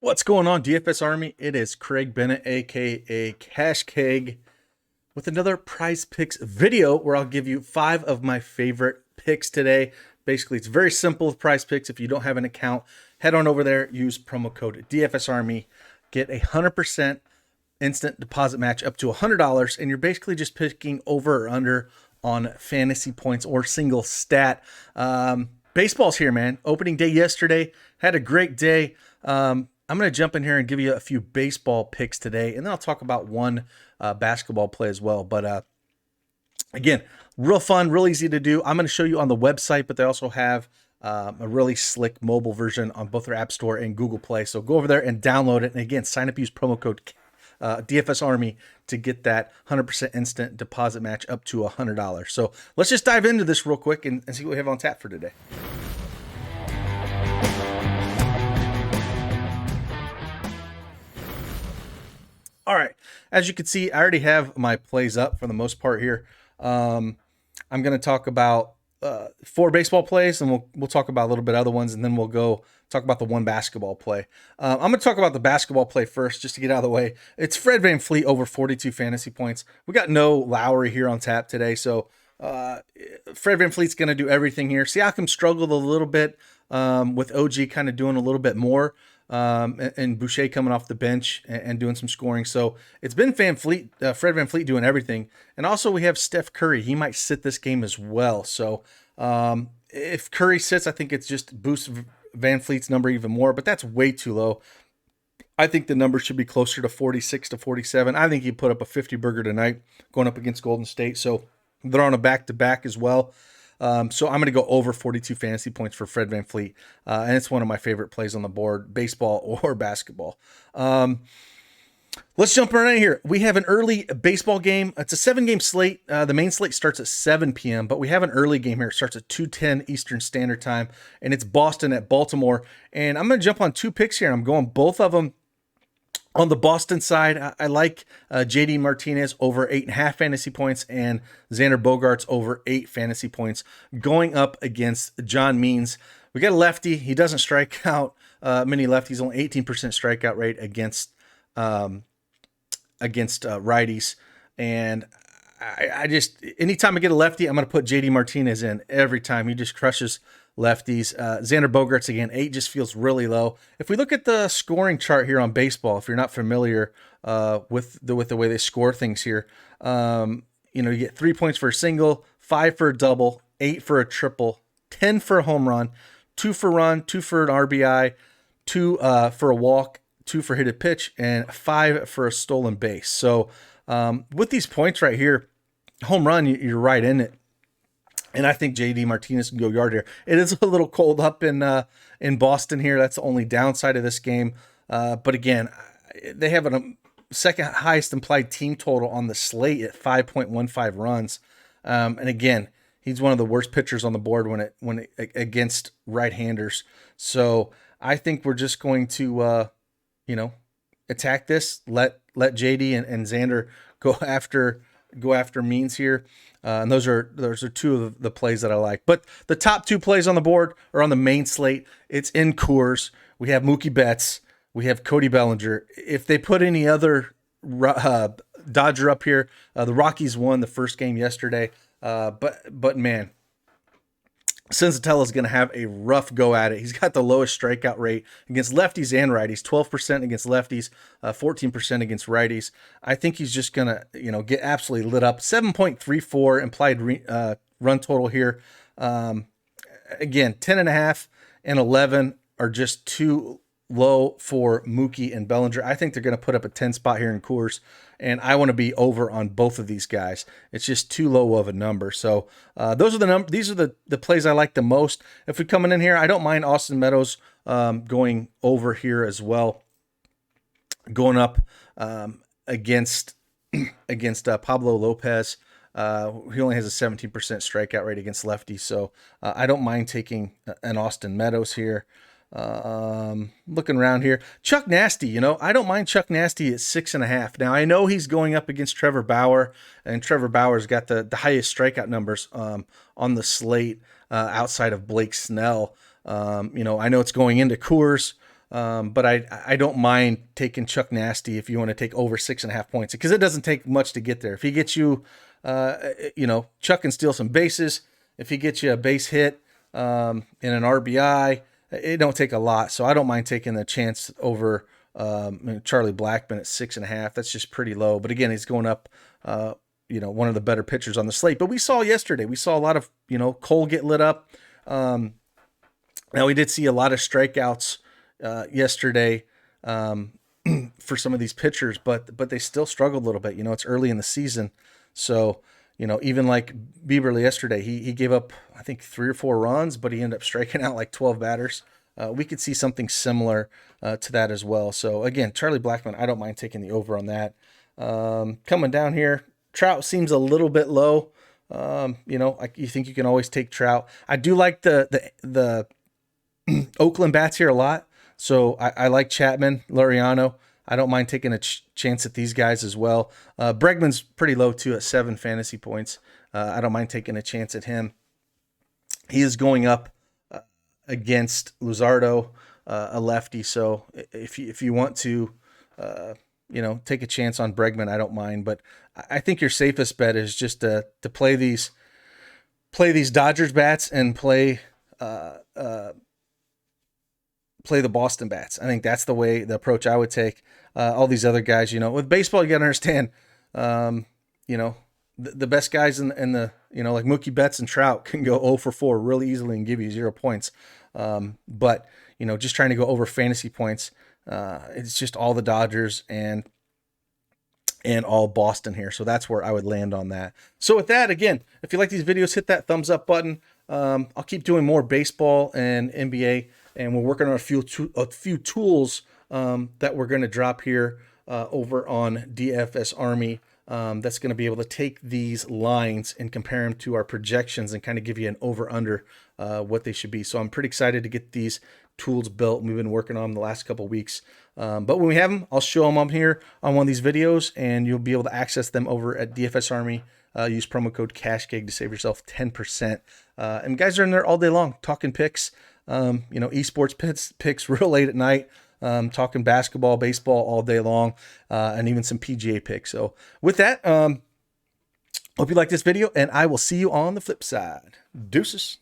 What's going on, DFS Army? It is Craig Bennett, aka Cash Keg, with another Prize Picks video where I'll give you 5 of my favorite picks today. Basically, it's very simple with Prize Picks. If you don't have an account, head on over there, use promo code DFSArmy, get a 100% instant deposit match up to $100, and you're basically just picking over or under on fantasy points or single stat. Baseball's here, man. Opening day yesterday. Had a great day. I'm going to jump in here and give you a few baseball picks today, and then I'll talk about one basketball play as well. But again, real fun, real easy to do. I'm going to show you on the website, but they also have a really slick mobile version on both their App Store and Google Play. So go over there and download it. And again, sign up, use promo code DFSArmy to get that 100% instant deposit match up to $100. So let's just dive into this real quick and see what we have on tap for today. All right, as you can see, I already have my plays up for the most part here. I'm going to talk about 4 baseball plays, and we'll talk about a little bit other ones, and then we'll go talk about the one basketball play. I'm going to talk about the basketball play first, just to get out of the way. It's Fred VanVleet over 42 fantasy points. We got no Lowry here on tap today, so Fred VanVleet's going to do everything here. Siakam struggled a little bit with OG kind of doing a little bit more. And Boucher coming off the bench and doing some scoring. So it's been Fred VanVleet doing everything. And also we have Steph Curry. He might sit this game as well. So if Curry sits, I think it's just boosts VanVleet's number even more, but that's way too low. I think the number should be closer to 46 to 47. I think he put up a 50 burger tonight going up against Golden State. So they're on a back-to-back as well. So I'm going to go over 42 fantasy points for Fred VanVleet. And it's one of my favorite plays on the board, baseball or basketball. Let's jump right in here. We have an early baseball game. It's a 7-game slate. The main slate starts at 7 p.m., but we have an early game here. It starts at 2:10 Eastern Standard Time, and it's Boston at Baltimore. And I'm going to jump on 2 picks here. I'm going both of them. On the Boston side, I like JD Martinez over 8.5 fantasy points and Xander Bogaerts over 8 fantasy points going up against John Means. We got a lefty. He doesn't strike out many lefties, only 18% strikeout rate against righties. And I just, anytime I get a lefty, I'm going to put JD Martinez in every time. He just crushes lefties. Xander Bogaerts, again, 8 just feels really low. If we look at the scoring chart here on baseball, if you're not familiar with the way they score things here, you get 3 points for a single, 5 for a double, 8 for a triple, 10 for a home run, 2 for a run, 2 for an RBI, 2 for a walk, 2 for hit a pitch, and 5 for a stolen base. So with these points right here, home run, you're right in it. And I think JD Martinez can go yard here. It is a little cold up in Boston here. That's the only downside of this game. But again, they have a second highest implied team total on the slate at 5.15 runs. And again, he's one of the worst pitchers on the board when it against right-handers. So I think we're just going to attack this. Let JD and Xander go after Means here. And those are 2 of the plays that I like. But the top 2 plays on the board are on the main slate. It's in Coors. We have Mookie Betts. We have Cody Bellinger. If they put any other Dodger up here, the Rockies won the first game yesterday. But man, Senzatella is going to have a rough go at it. He's got the lowest strikeout rate against lefties and righties, 12% against lefties, 14% against righties. I think he's just going to, get absolutely lit up. 7.34 implied run total here. Again, 10.5 and 11 are just too low for Mookie and Bellinger. I think they're going to put up a 10 spot here in Coors, and I want to be over on both of these guys. It's just too low of a number. So those are these are the plays I like the most. If we're coming in here, I don't mind Austin Meadows going over here as well, going up against Pablo Lopez. He only has a 17% strikeout rate against lefties, so I don't mind taking an Austin Meadows here. Looking around here, Chuck Nasty, I don't mind Chuck Nasty at 6.5. Now I know he's going up against Trevor Bauer, and Trevor Bauer's got the highest strikeout numbers on the slate outside of Blake Snell. I know it's going into Coors. But I don't mind taking Chuck Nasty if you want to take over 6.5 points, because it doesn't take much to get there. If he gets you, Chuck can steal some bases. If he gets you a base hit in an RBI, it don't take a lot. So I don't mind taking the chance over Charlie Blackmon at 6.5. That's just pretty low. But again, he's going up, one of the better pitchers on the slate. But we saw yesterday, we saw a lot of, Cole get lit up. Now we did see a lot of strikeouts yesterday for some of these pitchers, but they still struggled a little bit. It's early in the season. So, even like Bieberly yesterday, he gave up, I think, 3 or 4 runs, but he ended up striking out like 12 batters. We could see something similar to that as well. So again, Charlie Blackmon, I don't mind taking the over on that. Coming down here, Trout seems a little bit low. You think you can always take Trout. I do like the Oakland bats here a lot. So I like Chapman, Laureano. I don't mind taking a chance at these guys as well. Bregman's pretty low too at 7 fantasy points. I don't mind taking a chance at him. He is going up against Luzardo, a lefty. So if you want to, take a chance on Bregman, I don't mind. But I think your safest bet is just to play these Dodgers bats and play the Boston bats. I think that's the approach I would take. All these other guys, with baseball, you got to understand, the best guys in the, like Mookie Betts and Trout can go 0 for 4 really easily and give you 0 points. But, just trying to go over fantasy points, it's just all the Dodgers and all Boston here. So that's where I would land on that. So with that, again, if you like these videos, hit that thumbs up button. I'll keep doing more baseball and NBA, and we're working on a few tools that we're going to drop here over on DFSArmy. That's going to be able to take these lines and compare them to our projections and kind of give you an over-under what they should be. So I'm pretty excited to get these tools built. We've been working on them the last couple of weeks. But when we have them, I'll show them up here on one of these videos, and you'll be able to access them over at DFSArmy. Use promo code CashGig to save yourself 10%. And guys are in there all day long talking picks, esports picks real late at night, talking basketball, baseball all day long, and even some PGA picks. So with that, hope you like this video, and I will see you on the flip side. Deuces.